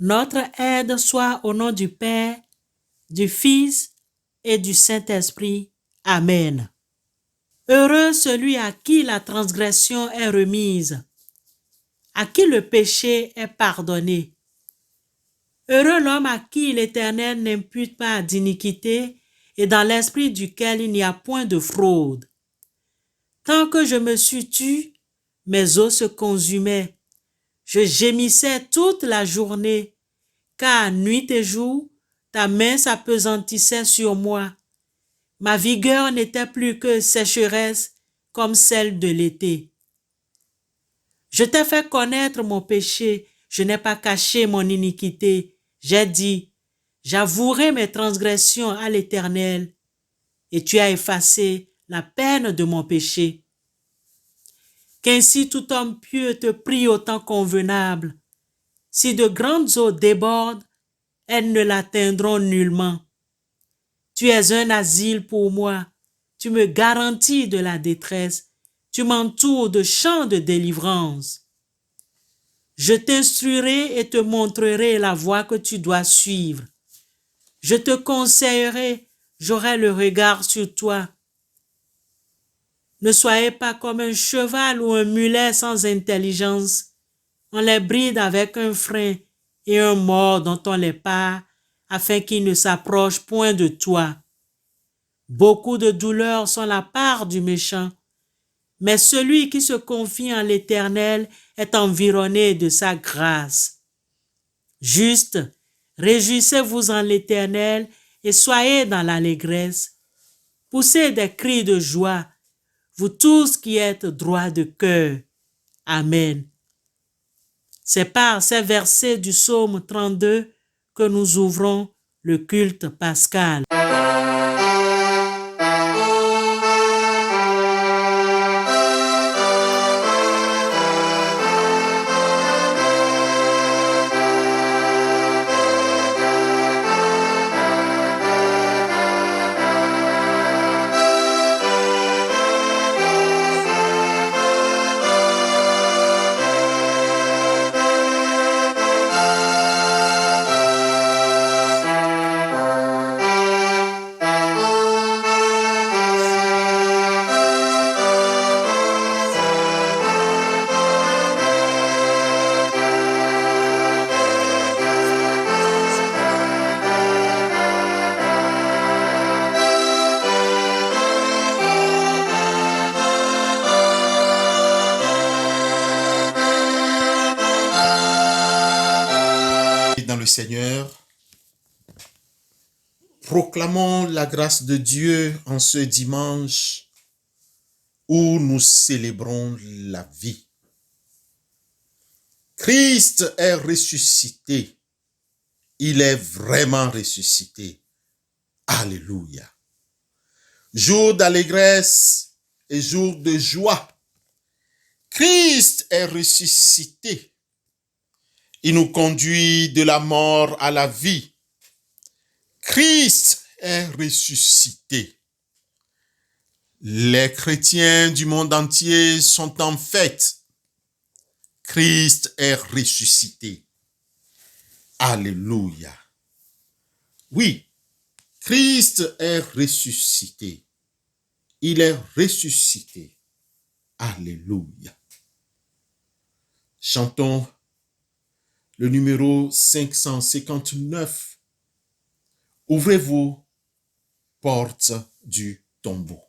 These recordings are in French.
Notre aide soit au nom du Père, du Fils et du Saint-Esprit. Amen. Heureux celui à qui la transgression est remise, à qui le péché est pardonné. Heureux l'homme à qui l'Éternel n'impute pas d'iniquité et dans l'esprit duquel il n'y a point de fraude. Tant que je me suis tu, mes os se consumaient. Je gémissais toute la journée, car nuit et jour, ta main s'appesantissait sur moi. Ma vigueur n'était plus que sécheresse comme celle de l'été. Je t'ai fait connaître mon péché, je n'ai pas caché mon iniquité. J'ai dit, j'avouerai mes transgressions à l'Éternel, et tu as effacé la peine de mon péché. Qu'ainsi tout homme pieux te prie au temps convenable. Si de grandes eaux débordent, elles ne l'atteindront nullement. Tu es un asile pour moi, tu me garantis de la détresse, tu m'entoures de chants de délivrance. Je t'instruirai et te montrerai la voie que tu dois suivre. Je te conseillerai, j'aurai le regard sur toi. Ne soyez pas comme un cheval ou un mulet sans intelligence. On les bride avec un frein et un mors dont on les part, afin qu'ils ne s'approchent point de toi. Beaucoup de douleurs sont la part du méchant, mais celui qui se confie en l'Éternel est environné de sa grâce. Juste, réjouissez-vous en l'Éternel et soyez dans l'allégresse. Poussez des cris de joie, vous tous qui êtes droits de cœur. Amen. C'est par ces versets du psaume 32 que nous ouvrons le culte pascal. Dans le Seigneur, proclamons la grâce de Dieu en ce dimanche où nous célébrons la vie. Christ est ressuscité. Il est vraiment ressuscité. Alléluia. Jour d'allégresse et jour de joie. Christ est ressuscité. Il nous conduit de la mort à la vie. Christ est ressuscité. Les chrétiens du monde entier sont en fête. Christ est ressuscité. Alléluia. Oui, Christ est ressuscité. Il est ressuscité. Alléluia. Chantons le numéro 559. Ouvrez-vous, portes du tombeau.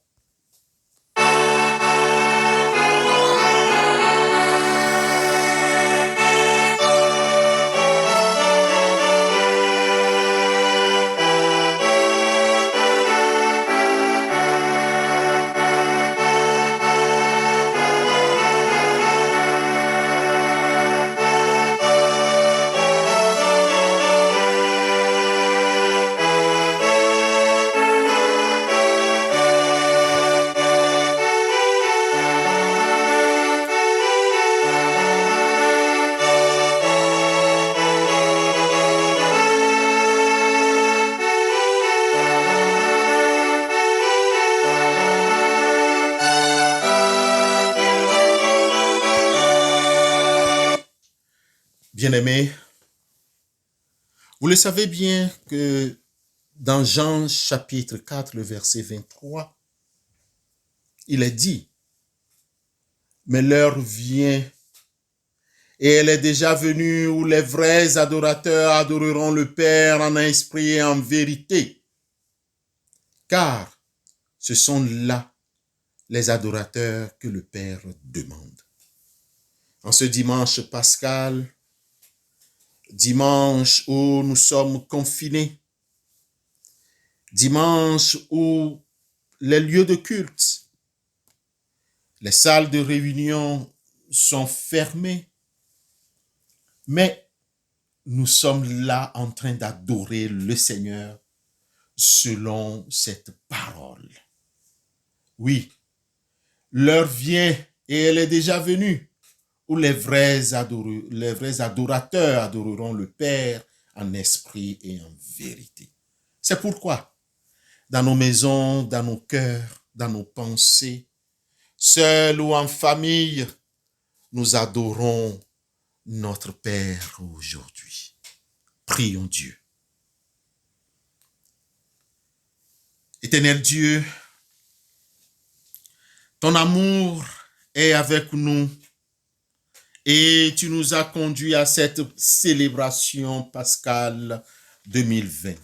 Bien-aimés, Vous le savez bien que dans Jean chapitre 4, le verset 23, il est dit, mais l'heure vient et elle est déjà venue où les vrais adorateurs adoreront le Père en esprit et en vérité. Car ce sont là les adorateurs que le Père demande. En ce dimanche pascal, dimanche où nous sommes confinés, dimanche où les lieux de culte, les salles de réunion sont fermées, mais nous sommes là en train d'adorer le Seigneur selon cette parole. Oui, l'heure vient et elle est déjà venue où les vrais adorateurs adoreront le Père en esprit et en vérité. C'est pourquoi, dans nos maisons, dans nos cœurs, dans nos pensées, seuls ou en famille, nous adorons notre Père aujourd'hui. Prions Dieu. Éternel Dieu, ton amour est avec nous et tu nous as conduits à cette célébration pascale 2020.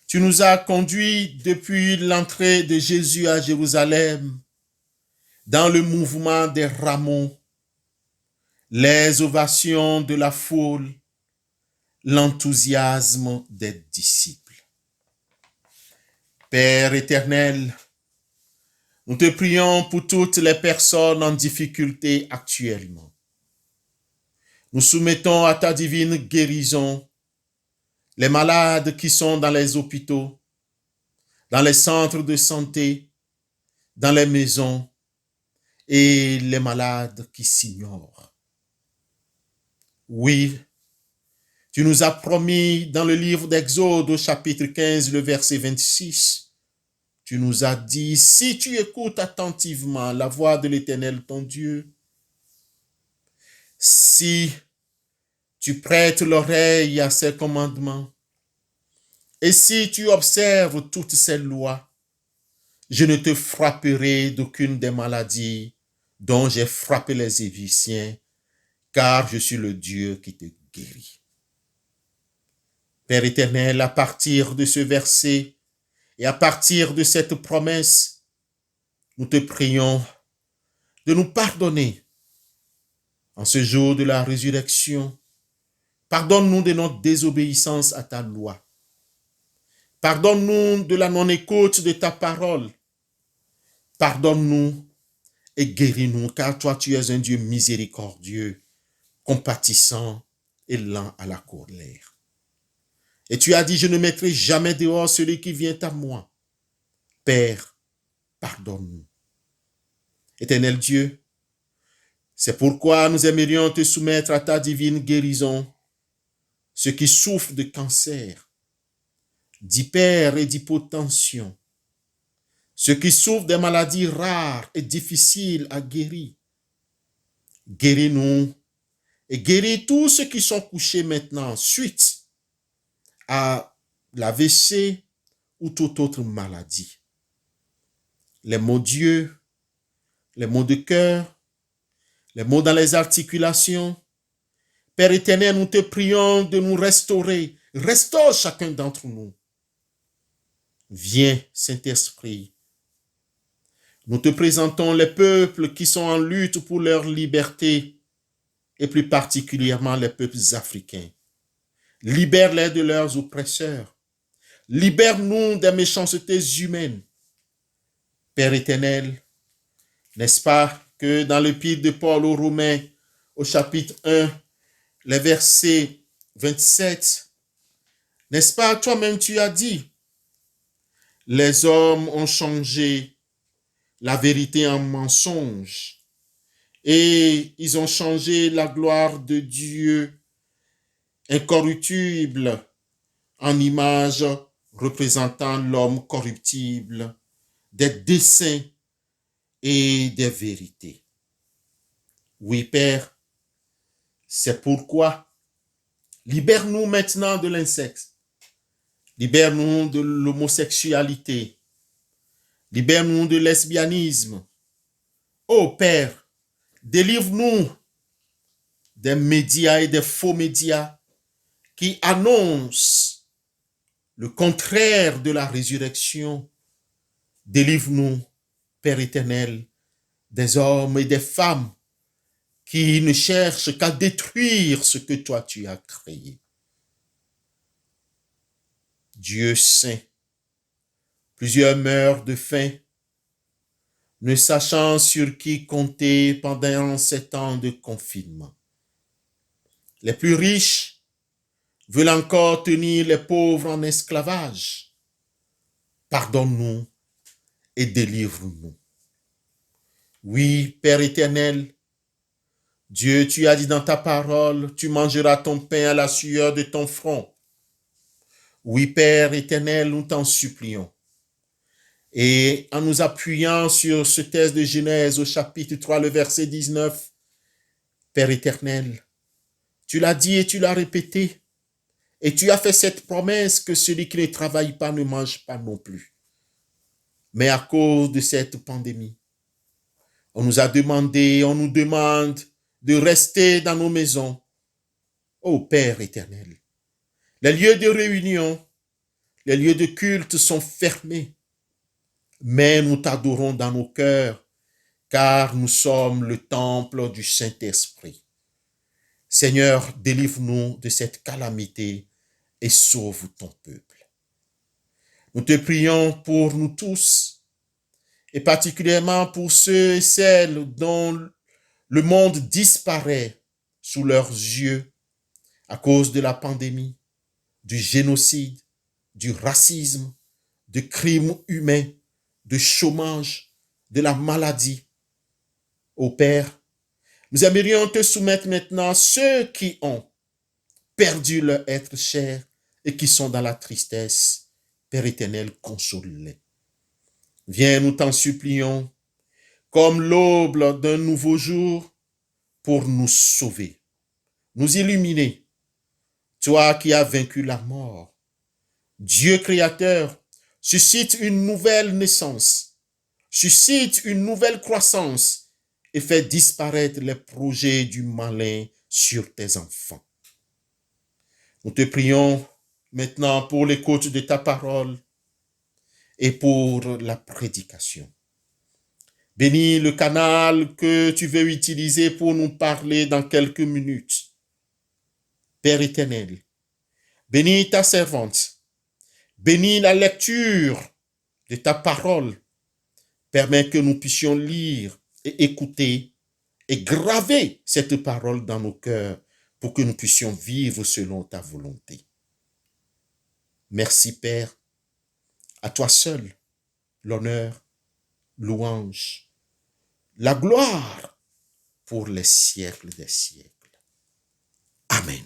Tu nous as conduits depuis l'entrée de Jésus à Jérusalem dans le mouvement des rameaux, les ovations de la foule, l'enthousiasme des disciples. Père éternel, nous te prions pour toutes les personnes en difficulté actuellement. Nous soumettons à ta divine guérison les malades qui sont dans les hôpitaux, dans les centres de santé, dans les maisons et les malades qui s'ignorent. Oui, tu nous as promis dans le livre d'Exode au chapitre 15, le verset 26, tu nous as dit, si tu écoutes attentivement la voix de l'Éternel ton Dieu, si tu prêtes l'oreille à ses commandements, et si tu observes toutes ces lois, je ne te frapperai d'aucune des maladies dont j'ai frappé les Égyptiens, car je suis le Dieu qui te guérit. Père éternel, à partir de ce verset et à partir de cette promesse, nous te prions de nous pardonner en ce jour de la résurrection. Pardonne-nous de notre désobéissance à ta loi. Pardonne-nous de la non-écoute de ta parole. Pardonne-nous et guéris-nous, car toi, tu es un Dieu miséricordieux, compatissant et lent à la colère. Et tu as dit, je ne mettrai jamais dehors celui qui vient à moi. Père, pardonne-nous. Éternel Dieu, c'est pourquoi nous aimerions te soumettre à ta divine guérison, ceux qui souffrent de cancer, d'hyper et d'hypotension, ceux qui souffrent des maladies rares et difficiles à guérir. Guéris-nous et guéris tous ceux qui sont couchés maintenant suite à l'AVC ou toute autre maladie. Les maux d'yeux, les maux de cœur, les maux dans les articulations. Père éternel, nous te prions de nous restaurer. Restaure chacun d'entre nous. Viens, Saint-Esprit. Nous te présentons les peuples qui sont en lutte pour leur liberté, et plus particulièrement les peuples africains. Libère-les de leurs oppresseurs. Libère-nous des méchancetés humaines. Père éternel, n'est-ce pas que dans l'épître de Paul aux Romains, au chapitre 1, les versets 27, n'est-ce pas, toi-même tu as dit, les hommes ont changé la vérité en mensonge et ils ont changé la gloire de Dieu incorruptible en image représentant l'homme corruptible, des desseins et des vérités. Oui, Père, c'est pourquoi Libère-nous maintenant de l'inceste. Libère-nous de l'homosexualité. Libère-nous de lesbianisme. Ô Père, délivre-nous des médias et des faux médias qui annoncent le contraire de la résurrection. Délivre-nous, Père éternel, des hommes et des femmes qui ne cherchent qu'à détruire ce que toi tu as créé. Dieu saint, plusieurs meurent de faim, ne sachant sur qui compter pendant ces temps de confinement. Les plus riches veulent encore tenir les pauvres en esclavage. Pardonne-nous et délivre-nous. Oui, Père éternel, Dieu, tu as dit dans ta parole, tu mangeras ton pain à la sueur de ton front. Oui, Père éternel, nous t'en supplions. Et en nous appuyant sur ce texte de Genèse au chapitre 3, le verset 19, Père éternel, tu l'as dit et tu l'as répété, et tu as fait cette promesse que celui qui ne travaille pas ne mange pas non plus. Mais à cause de cette pandémie, on nous demande de rester dans nos maisons. Ô Père éternel, les lieux de réunion, les lieux de culte sont fermés, mais nous t'adorons dans nos cœurs, car nous sommes le temple du Saint-Esprit. Seigneur, délivre-nous de cette calamité et sauve ton peuple. Nous te prions pour nous tous, et particulièrement pour ceux et celles dont le monde disparaît sous leurs yeux à cause de la pandémie, du génocide, du racisme, de crimes humains, de chômage, de la maladie. Ô Père, nous aimerions te soumettre maintenant ceux qui ont perdu leur être cher et qui sont dans la tristesse. Père éternel, console-les. Viens, nous t'en supplions, comme l'aube d'un nouveau jour, pour nous sauver, nous illuminer. Toi qui as vaincu la mort, Dieu créateur, suscite une nouvelle naissance, suscite une nouvelle croissance et fais disparaître les projets du malin sur tes enfants. Nous te prions maintenant pour l'écoute de ta parole et pour la prédication. Bénis le canal que tu veux utiliser pour nous parler dans quelques minutes. Père éternel, bénis ta servante, bénis la lecture de ta parole. Permets que nous puissions lire et écouter et graver cette parole dans nos cœurs pour que nous puissions vivre selon ta volonté. Merci Père, à toi seul l'honneur, louange, la gloire pour les siècles des siècles. Amen.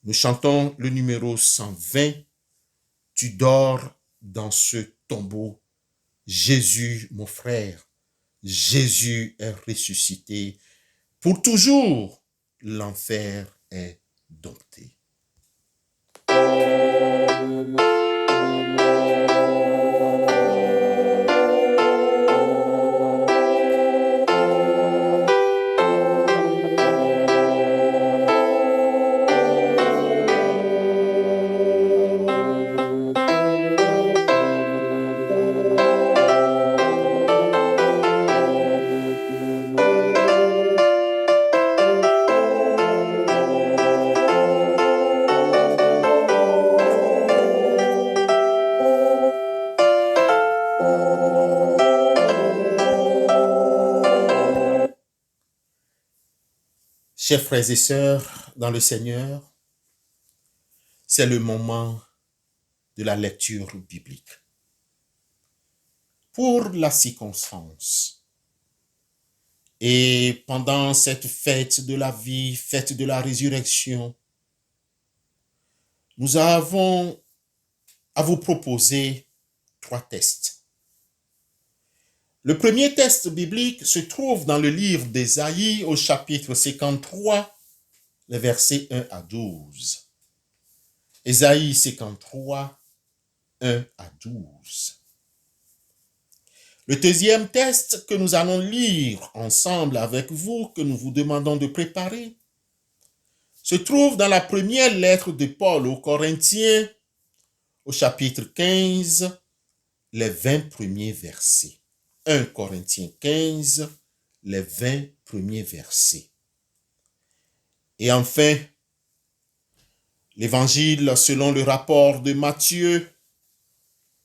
Nous chantons le numéro 120. Tu dors dans ce tombeau. Jésus, mon frère, Jésus est ressuscité. Pour toujours, l'enfer est dompté. Chers frères et sœurs dans le Seigneur, c'est le moment de la lecture biblique. Pour la circonstance, et pendant cette fête de la vie, fête de la résurrection, nous avons à vous proposer 3 textes. Le premier texte biblique se trouve dans le livre d'Ésaïe au chapitre 53 les versets 1 à 12. Ésaïe 53, 1 à 12. Le deuxième texte que nous allons lire ensemble avec vous, que nous vous demandons de préparer, se trouve dans la première lettre de Paul aux Corinthiens, au chapitre 15, les 20 premiers versets. 1 Corinthiens 15, les 20 premiers versets. Et enfin, l'évangile selon le rapport de Matthieu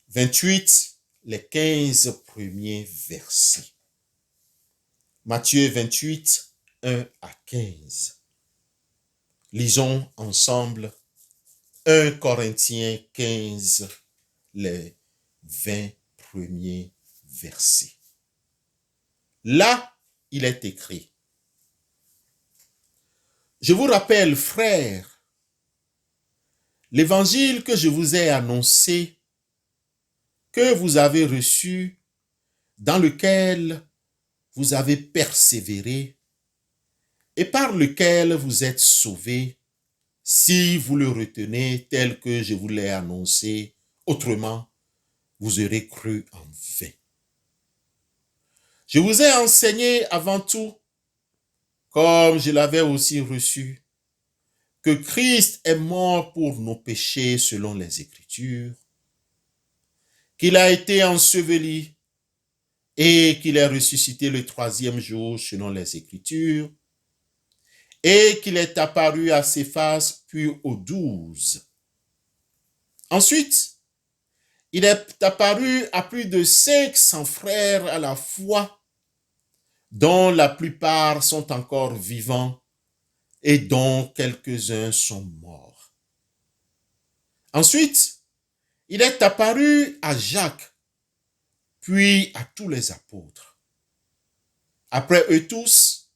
28, les 15 premiers versets. Matthieu 28, 1 à 15. Lisons ensemble 1 Corinthiens 15, les 20 premiers versets. Là, il est écrit: Je vous rappelle, frères, l'évangile que je vous ai annoncé, que vous avez reçu, dans lequel vous avez persévéré et par lequel vous êtes sauvés, si vous le retenez tel que je vous l'ai annoncé. Autrement, vous aurez cru en vain. Je vous ai enseigné avant tout, comme je l'avais aussi reçu, que Christ est mort pour nos péchés selon les Écritures, qu'il a été enseveli et qu'il est ressuscité le troisième jour selon les Écritures, et qu'il est apparu à Céphas puis aux 12. Ensuite, il est apparu à plus de 500 frères à la fois, dont la plupart sont encore vivants et dont quelques-uns sont morts. Ensuite, il est apparu à Jacques, puis à tous les apôtres. Après eux tous,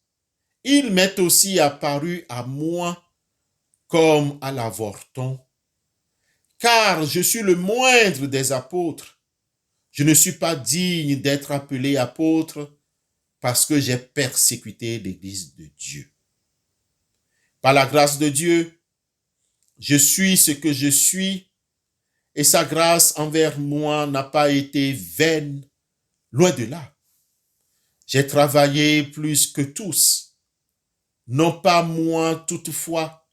il m'est aussi apparu à moi comme à l'avorton, car je suis le moindre des apôtres. Je ne suis pas digne d'être appelé apôtre parce que j'ai persécuté l'Église de Dieu. Par la grâce de Dieu, je suis ce que je suis et sa grâce envers moi n'a pas été vaine, loin de là. J'ai travaillé plus que tous, non pas moi toutefois,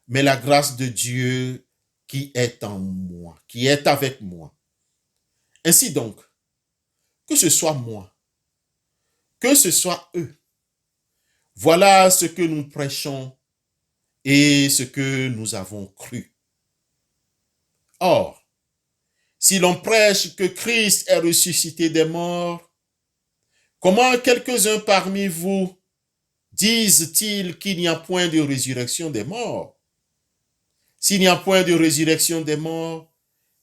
mais la grâce de Dieu qui est en moi, qui est avec moi. Ainsi donc, que ce soit moi, que ce soit eux, voilà ce que nous prêchons et ce que nous avons cru. Or, si l'on prêche que Christ est ressuscité des morts, comment quelques-uns parmi vous disent-ils qu'il n'y a point de résurrection des morts? S'il n'y a point de résurrection des morts,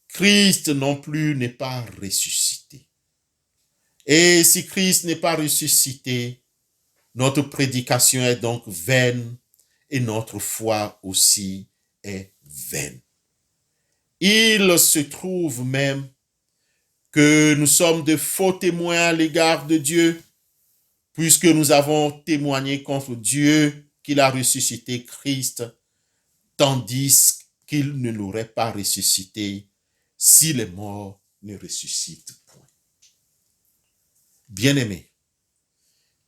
Christ non plus n'est pas ressuscité. Et si Christ n'est pas ressuscité, notre prédication est donc vaine et notre foi aussi est vaine. Il se trouve même que nous sommes de faux témoins à l'égard de Dieu, puisque nous avons témoigné contre Dieu qu'il a ressuscité Christ, tandis qu'il ne l'aurait pas ressuscité si les morts ne ressuscitent point. Bien-aimés,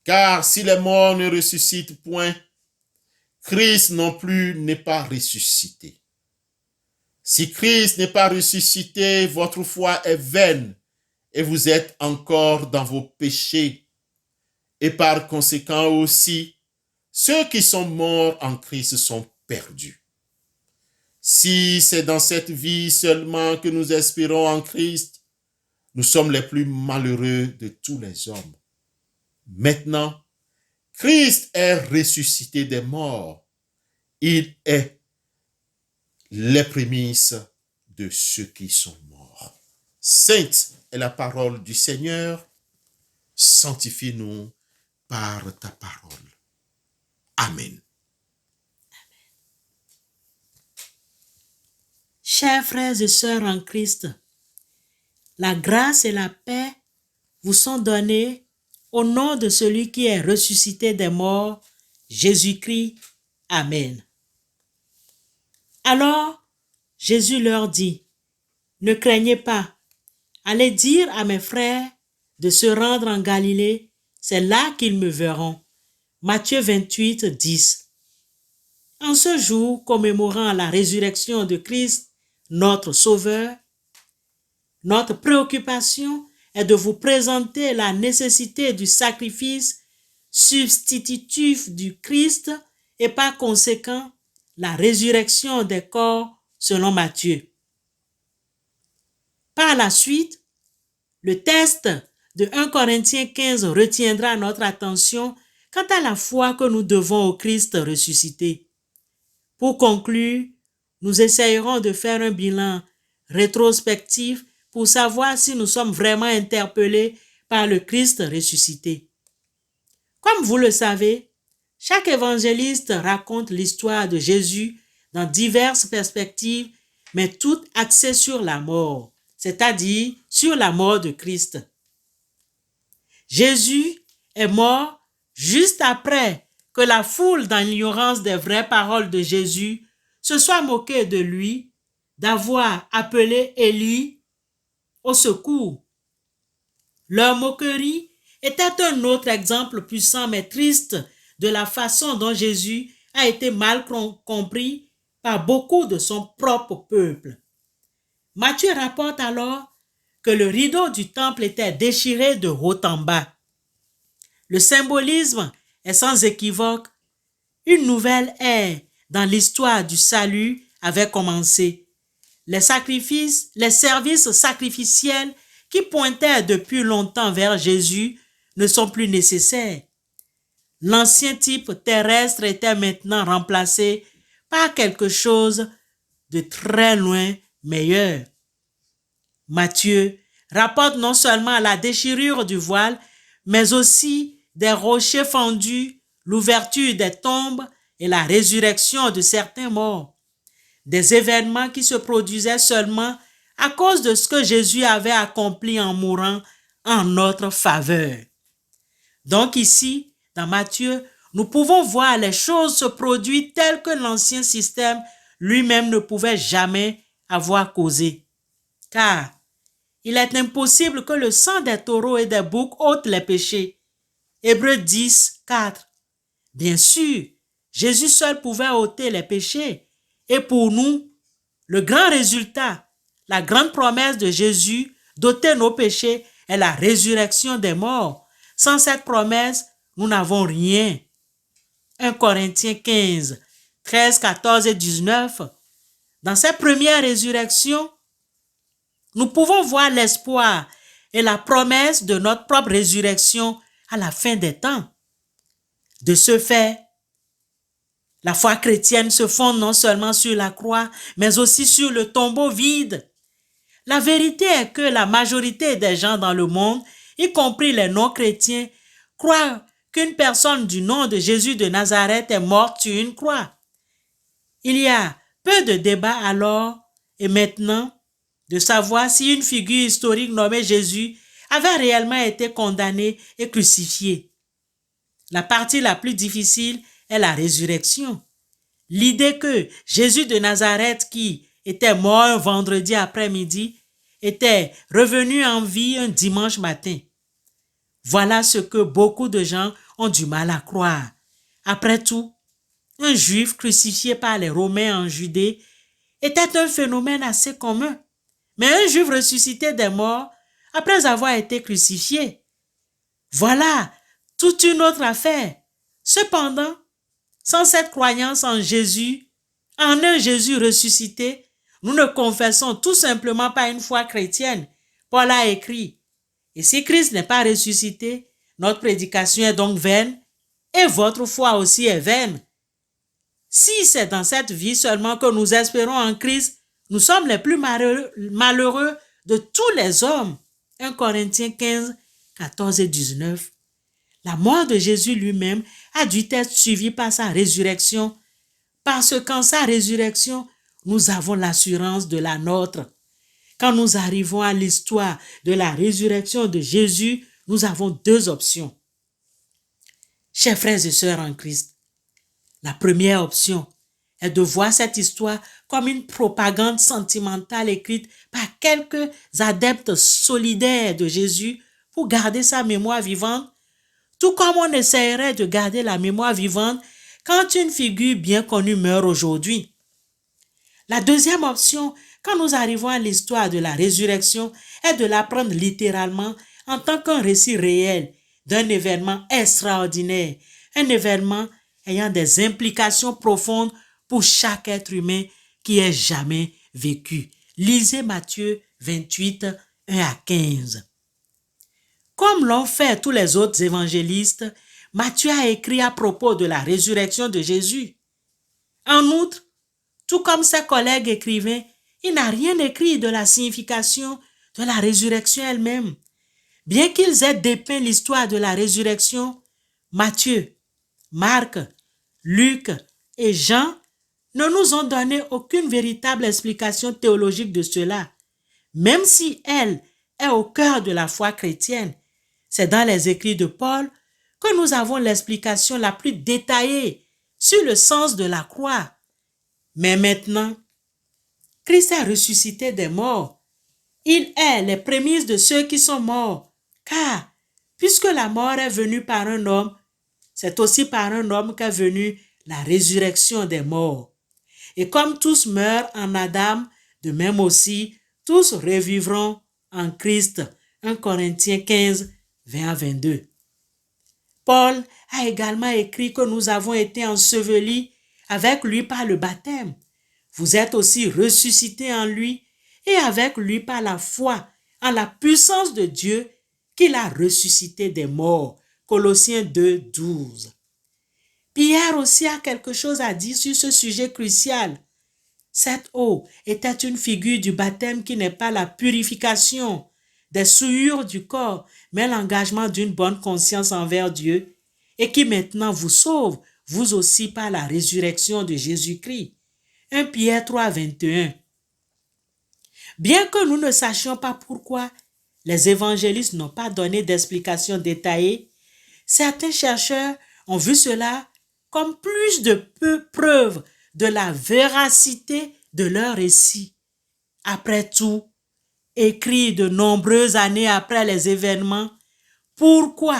car si les morts ne ressuscitent point, Christ non plus n'est pas ressuscité. Si Christ n'est pas ressuscité, votre foi est vaine et vous êtes encore dans vos péchés. Et par conséquent aussi, ceux qui sont morts en Christ sont perdus. Si c'est dans cette vie seulement que nous espérons en Christ, nous sommes les plus malheureux de tous les hommes. Maintenant, Christ est ressuscité des morts. Il est les prémices de ceux qui sont morts. Sainte est la parole du Seigneur. Sanctifie-nous par ta parole. Amen. Chers frères et sœurs en Christ, la grâce et la paix vous sont données au nom de celui qui est ressuscité des morts, Jésus-Christ. Amen. Alors, Jésus leur dit, ne craignez pas, allez dire à mes frères de se rendre en Galilée, c'est là qu'ils me verront. Matthieu 28, 10. En ce jour commémorant la résurrection de Christ, notre Sauveur, notre préoccupation est de vous présenter la nécessité du sacrifice substitutif du Christ et par conséquent la résurrection des corps selon Matthieu. Par la suite, le texte de 1 Corinthiens 15 retiendra notre attention quant à la foi que nous devons au Christ ressuscité. Pour conclure, nous essayerons de faire un bilan rétrospectif pour savoir si nous sommes vraiment interpellés par le Christ ressuscité. Comme vous le savez, chaque évangéliste raconte l'histoire de Jésus dans diverses perspectives, mais toutes axées sur la mort, c'est-à-dire sur la mort de Christ. Jésus est mort juste après que la foule, dans l'ignorance des vraies paroles de Jésus, se soit moquée de lui d'avoir appelé Élie au secours. Leur moquerie était un autre exemple puissant mais triste de la façon dont Jésus a été mal compris par beaucoup de son propre peuple. Matthieu rapporte alors que le rideau du temple était déchiré de haut en bas. Le symbolisme est sans équivoque. Une nouvelle ère dans l'histoire du salut avait commencé. Les services sacrificiels qui pointaient depuis longtemps vers Jésus ne sont plus nécessaires. L'ancien type terrestre était maintenant remplacé par quelque chose de très loin meilleur. Matthieu rapporte non seulement la déchirure du voile, mais aussi des rochers fendus, l'ouverture des tombes et la résurrection de certains morts. Des événements qui se produisaient seulement à cause de ce que Jésus avait accompli en mourant en notre faveur. Donc ici, dans Matthieu, nous pouvons voir les choses se produire telles que l'ancien système lui-même ne pouvait jamais avoir causé. Car il est impossible que le sang des taureaux et des boucs ôte les péchés. Hébreux 10, 4. Bien sûr, Jésus seul pouvait ôter les péchés. Et pour nous, le grand résultat, la grande promesse de Jésus d'ôter nos péchés est la résurrection des morts. Sans cette promesse, nous n'avons rien. 1 Corinthiens 15, 13, 14 et 19. Dans cette première résurrection, nous pouvons voir l'espoir et la promesse de notre propre résurrection à la fin des temps. De ce fait, la foi chrétienne se fonde non seulement sur la croix, mais aussi sur le tombeau vide. La vérité est que la majorité des gens dans le monde, y compris les non-chrétiens, croient qu'une personne du nom de Jésus de Nazareth est morte sur une croix. Il y a peu de débats alors et maintenant de savoir si une figure historique nommée Jésus avait réellement été condamné et crucifié. La partie la plus difficile est la résurrection. L'idée que Jésus de Nazareth, qui était mort un vendredi après-midi, était revenu en vie un dimanche matin. Voilà ce que beaucoup de gens ont du mal à croire. Après tout, un juif crucifié par les Romains en Judée était un phénomène assez commun. Mais un juif ressuscité des morts après avoir été crucifié, voilà toute une autre affaire. Cependant, sans cette croyance en Jésus, en un Jésus ressuscité, nous ne confessons tout simplement pas une foi chrétienne. Paul a écrit, et si Christ n'est pas ressuscité, notre prédication est donc vaine, et votre foi aussi est vaine. Si c'est dans cette vie seulement que nous espérons en Christ, nous sommes les plus malheureux de tous les hommes. 1 Corinthiens 15, 14 et 19. La mort de Jésus lui-même a dû être suivie par sa résurrection, parce qu'en sa résurrection, nous avons l'assurance de la nôtre. Quand nous arrivons à l'histoire de la résurrection de Jésus, nous avons deux options. Chers frères et sœurs en Christ, La première option est de voir cette histoire comme une propagande sentimentale écrite par quelques adeptes solidaires de Jésus pour garder sa mémoire vivante, tout comme on essaierait de garder la mémoire vivante quand une figure bien connue meurt aujourd'hui. La deuxième option, quand nous arrivons à l'histoire de la résurrection, est de la prendre littéralement en tant qu'un récit réel d'un événement extraordinaire, un événement ayant des implications profondes pour chaque être humain qui ait jamais vécu. Lisez Matthieu 28, 1 à 15. Comme l'ont fait tous les autres évangélistes, Matthieu a écrit à propos de la résurrection de Jésus. En outre, tout comme ses collègues écrivains, il n'a rien écrit de la signification de la résurrection elle-même. Bien qu'ils aient dépeint l'histoire de la résurrection, Matthieu, Marc, Luc et Jean ne nous ont donné aucune véritable explication théologique de cela, même si elle est au cœur de la foi chrétienne. C'est dans les écrits de Paul que nous avons l'explication la plus détaillée sur le sens de la croix. Mais maintenant, Christ est ressuscité des morts. Il est les prémices de ceux qui sont morts, car puisque la mort est venue par un homme, c'est aussi par un homme qu'est venue la résurrection des morts. Et comme tous meurent en Adam, de même aussi, tous revivront en Christ. 1 Corinthiens 15, 20 à 22. Paul a également écrit que nous avons été ensevelis avec lui par le baptême. Vous êtes aussi ressuscités en lui et avec lui par la foi en la puissance de Dieu qu'il a ressuscité des morts. Colossiens 2, 12. Pierre aussi a quelque chose à dire sur ce sujet crucial. Cette eau était une figure du baptême qui n'est pas la purification des souillures du corps, mais l'engagement d'une bonne conscience envers Dieu et qui maintenant vous sauve, vous aussi par la résurrection de Jésus-Christ. 1 Pierre 3, 21. Bien que nous ne sachions pas pourquoi les évangélistes n'ont pas donné d'explications détaillées, certains chercheurs ont vu cela comme plus de preuves de la véracité de leur récit. Après tout, écrit de nombreuses années après les événements, pourquoi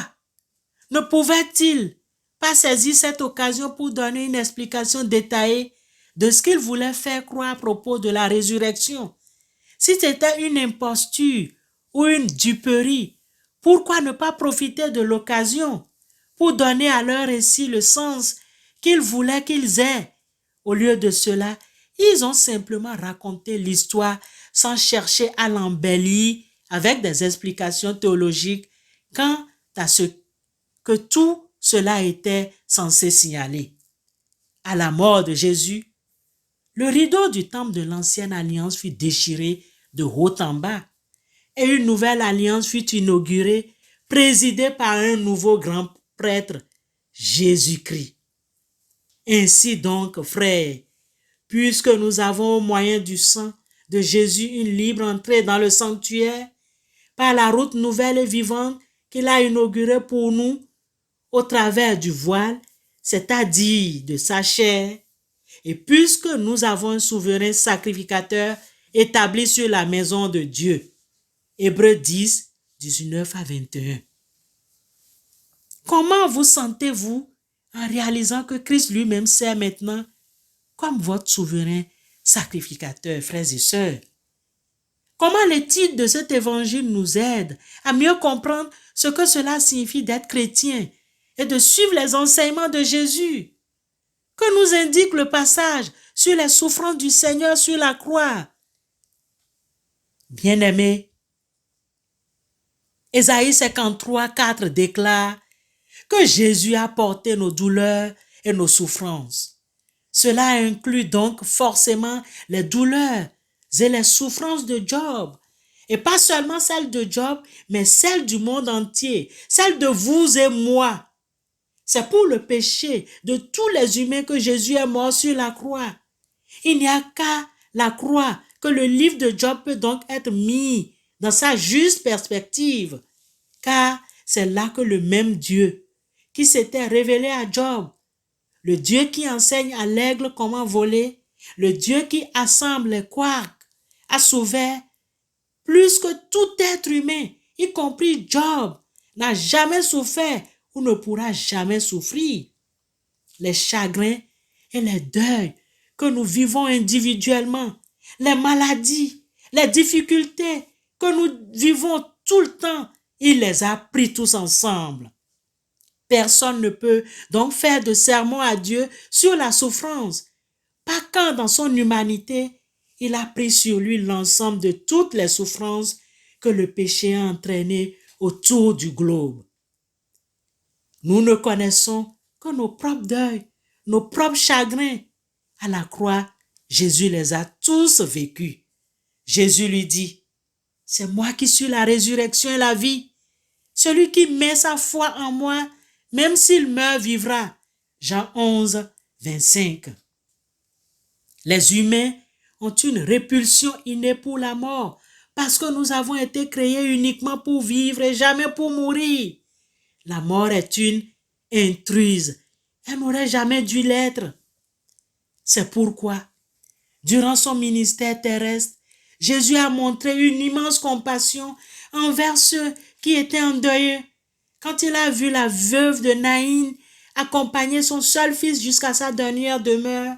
ne pouvaient-ils pas saisir cette occasion pour donner une explication détaillée de ce qu'ils voulaient faire croire à propos de la résurrection? Si c'était une imposture ou une duperie, pourquoi ne pas profiter de l'occasion pour donner à leur récit le sens qu'ils voulaient qu'ils aient? Au lieu de cela, ils ont simplement raconté l'histoire sans chercher à l'embellir avec des explications théologiques quant à ce que tout cela était censé signaler. À la mort de Jésus, le rideau du temple de l'ancienne alliance fut déchiré de haut en bas et une nouvelle alliance fut inaugurée, présidée par un nouveau grand prêtre, Jésus-Christ. Ainsi donc, frères, puisque nous avons au moyen du sang de Jésus une libre entrée dans le sanctuaire, par la route nouvelle et vivante qu'il a inaugurée pour nous, au travers du voile, c'est-à-dire de sa chair, et puisque nous avons un souverain sacrificateur établi sur la maison de Dieu. Hébreux 10, 19 à 21. Comment vous sentez-vous en réalisant que Christ lui-même sert maintenant comme votre souverain sacrificateur, frères et sœurs? Comment les titres de cet évangile nous aident à mieux comprendre ce que cela signifie d'être chrétien et de suivre les enseignements de Jésus? Que nous indique le passage sur les souffrances du Seigneur sur la croix? Bien-aimés, Ésaïe 53, 4 déclare que Jésus a porté nos douleurs et nos souffrances. Cela inclut donc forcément les douleurs et les souffrances de Job. Et pas seulement celles de Job, mais celles du monde entier, celles de vous et moi. C'est pour le péché de tous les humains que Jésus est mort sur la croix. Il n'y a qu'à la croix que le livre de Job peut donc être mis dans sa juste perspective, car c'est là que le même Dieu qui s'était révélé à Job le Dieu qui enseigne à l'aigle comment voler, le Dieu qui assemble les quarks, a souffert plus que tout être humain, y compris Job, n'a jamais souffert ou ne pourra jamais souffrir. Les chagrins et les deuils que nous vivons individuellement, les maladies, les difficultés que nous vivons tout le temps, il les a pris tous ensemble. Personne ne peut donc faire de sermon à Dieu sur la souffrance, pas quand dans son humanité, il a pris sur lui l'ensemble de toutes les souffrances que le péché a entraînées autour du globe. Nous ne connaissons que nos propres deuils, nos propres chagrins. À la croix, Jésus les a tous vécus. Jésus lui dit, « C'est moi qui suis la résurrection et la vie. Celui qui met sa foi en moi, même s'il meurt, vivra. » Jean 11, 25. Les humains ont une répulsion innée pour la mort parce que nous avons été créés uniquement pour vivre et jamais pour mourir. La mort est une intruse. Elle n'aurait jamais dû l'être. C'est pourquoi, durant son ministère terrestre, Jésus a montré une immense compassion envers ceux qui étaient endeuillés. Quand il a vu la veuve de Naïn accompagner son seul fils jusqu'à sa dernière demeure,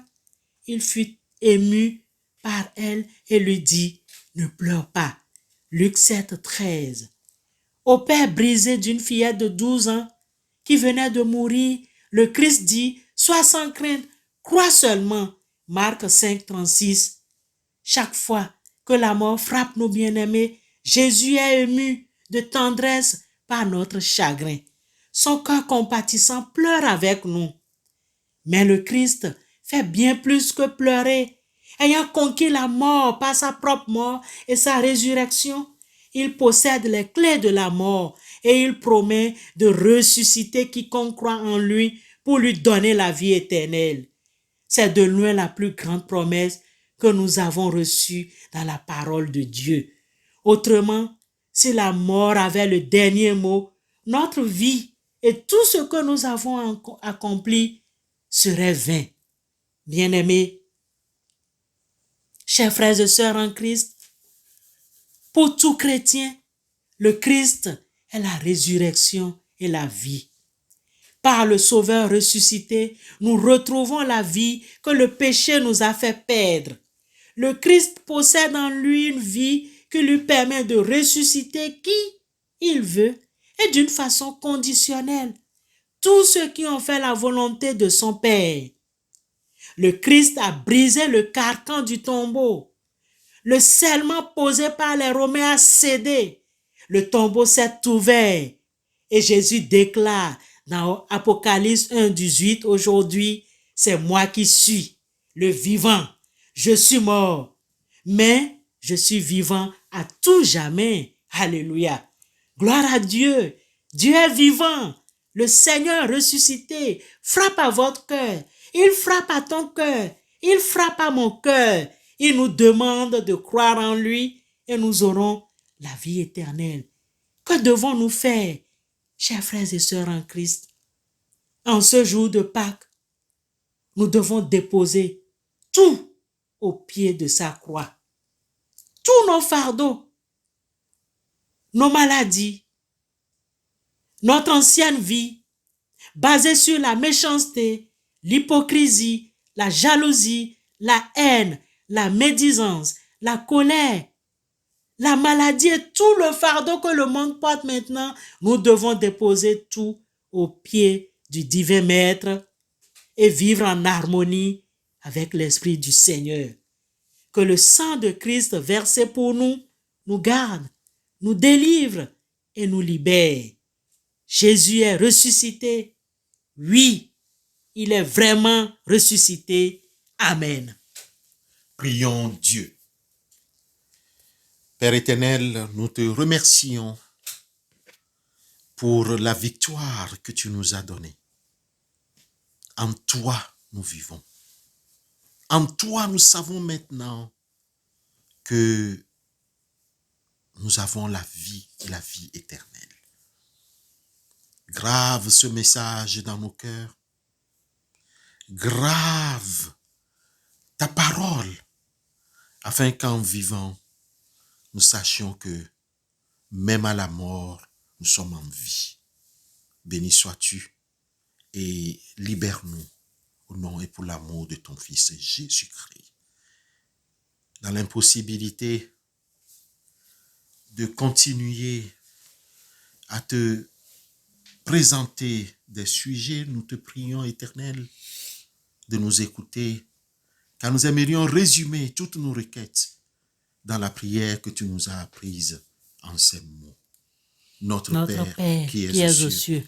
il fut ému par elle et lui dit, « Ne pleure pas. » Luc 7, 13. Au père brisé d'une fillette de 12 ans qui venait de mourir, le Christ dit, « Sois sans crainte, crois seulement. » Marc 5, 36. Chaque fois que la mort frappe nos bien-aimés, Jésus est ému de tendresse par notre chagrin. Son cœur compatissant pleure avec nous. Mais le Christ fait bien plus que pleurer. Ayant conquis la mort par sa propre mort et sa résurrection, il possède les clés de la mort et il promet de ressusciter quiconque croit en lui pour lui donner la vie éternelle. C'est de loin la plus grande promesse que nous avons reçue dans la parole de Dieu. Autrement, si la mort avait le dernier mot, notre vie et tout ce que nous avons accompli serait vain. Bien-aimés, chers frères et sœurs en Christ, pour tout chrétien, le Christ est la résurrection et la vie. Par le Sauveur ressuscité, nous retrouvons la vie que le péché nous a fait perdre. Le Christ possède en lui une vie qui lui permet de ressusciter qui il veut et d'une façon conditionnelle. Tous ceux qui ont fait la volonté de son Père. Le Christ a brisé le carcan du tombeau. Le scellement posé par les Romains a cédé. Le tombeau s'est ouvert. Et Jésus déclare dans Apocalypse 1:18, aujourd'hui, c'est moi qui suis le vivant. Je suis mort, mais je suis vivant à tout jamais. Alléluia. Gloire à Dieu. Dieu est vivant. Le Seigneur ressuscité frappe à votre cœur. Il frappe à ton cœur. Il frappe à mon cœur. Il nous demande de croire en lui et nous aurons la vie éternelle. Que devons-nous faire, chers frères et sœurs en Christ? En ce jour de Pâques, nous devons déposer tout au pied de sa croix. Tous nos fardeaux, nos maladies, notre ancienne vie, basée sur la méchanceté, l'hypocrisie, la jalousie, la haine, la médisance, la colère, la maladie et tout le fardeau que le monde porte maintenant, nous devons déposer tout au pied du divin Maître et vivre en harmonie avec l'Esprit du Seigneur. Que le sang de Christ versé pour nous, nous garde, nous délivre et nous libère. Jésus est ressuscité. Oui, il est vraiment ressuscité. Amen. Prions Dieu. Père éternel, nous te remercions pour la victoire que tu nous as donnée. En toi, nous vivons. En toi, nous savons maintenant que nous avons la vie et la vie éternelle. Grave ce message dans nos cœurs. grave ta parole, afin qu'en vivant, nous sachions que même à la mort, nous sommes en vie. Béni sois-tu et libère-nous au nom et pour l'amour de ton Fils Jésus-Christ. Dans l'impossibilité de continuer à te présenter des sujets, nous te prions, Éternel, de nous écouter, car nous aimerions résumer toutes nos requêtes dans la prière que tu nous as apprise en ces mots. Notre Père, qui es aux cieux,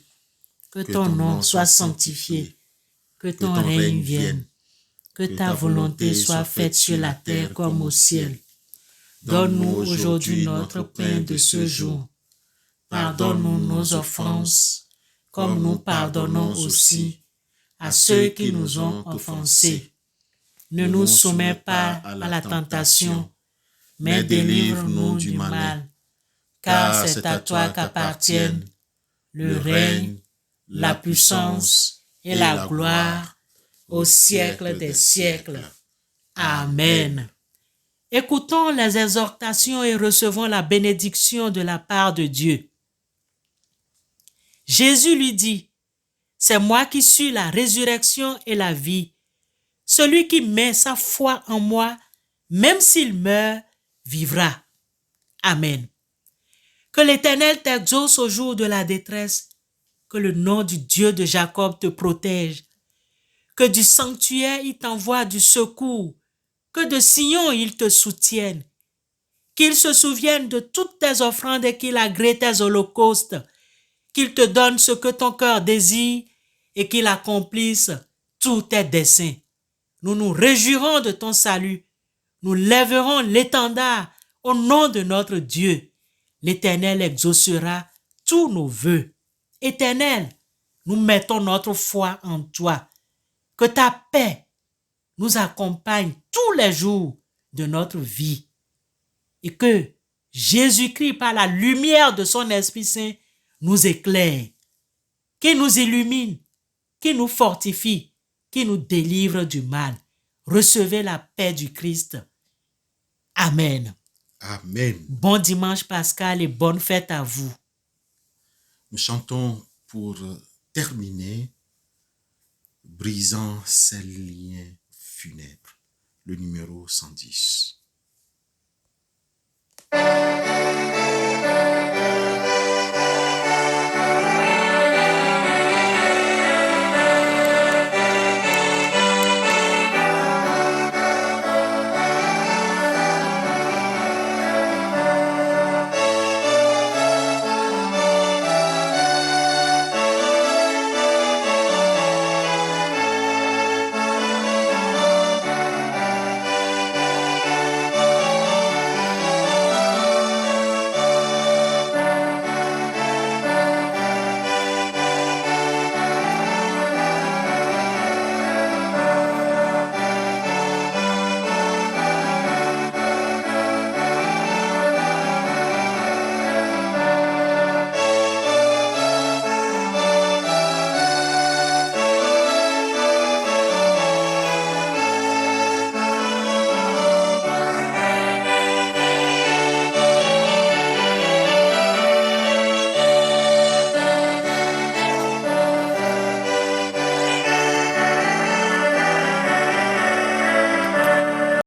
que ton nom soit sanctifié, que ton règne vienne, que ta volonté soit faite sur la terre comme au ciel. Donne-nous aujourd'hui notre pain de ce jour. Pardonne-nous nos offenses, comme nous pardonnons aussi à ceux qui nous ont offensés. Ne nous soumets pas à la tentation, mais délivre-nous du mal, car c'est à toi qu'appartiennent le règne, la puissance et la gloire au siècle des siècles. Amen. Écoutons les exhortations et recevons la bénédiction de la part de Dieu. Jésus lui dit, « C'est moi qui suis la résurrection et la vie. Celui qui met sa foi en moi, même s'il meurt, vivra. » Amen. Que l'Éternel t'exauce au jour de la détresse, que le nom du Dieu de Jacob te protège, que du sanctuaire il t'envoie du secours, que de Sion il te soutienne, qu'il se souvienne de toutes tes offrandes et qu'il agrée tes holocaustes, qu'il te donne ce que ton cœur désire et qu'il accomplisse tous tes desseins. Nous nous réjouirons de ton salut. Nous lèverons l'étendard au nom de notre Dieu. L'Éternel exaucera tous nos vœux. Éternel, nous mettons notre foi en toi. Que ta paix nous accompagne tous les jours de notre vie et que Jésus-Christ, par la lumière de son Esprit Saint, nous éclaire, qui nous illumine, qui nous fortifie, qui nous délivre du mal. Recevez la paix du Christ. Amen. Amen. Bon dimanche pascal et bonne fête à vous. Nous chantons pour terminer, brisant ces liens funèbres, le numéro 110.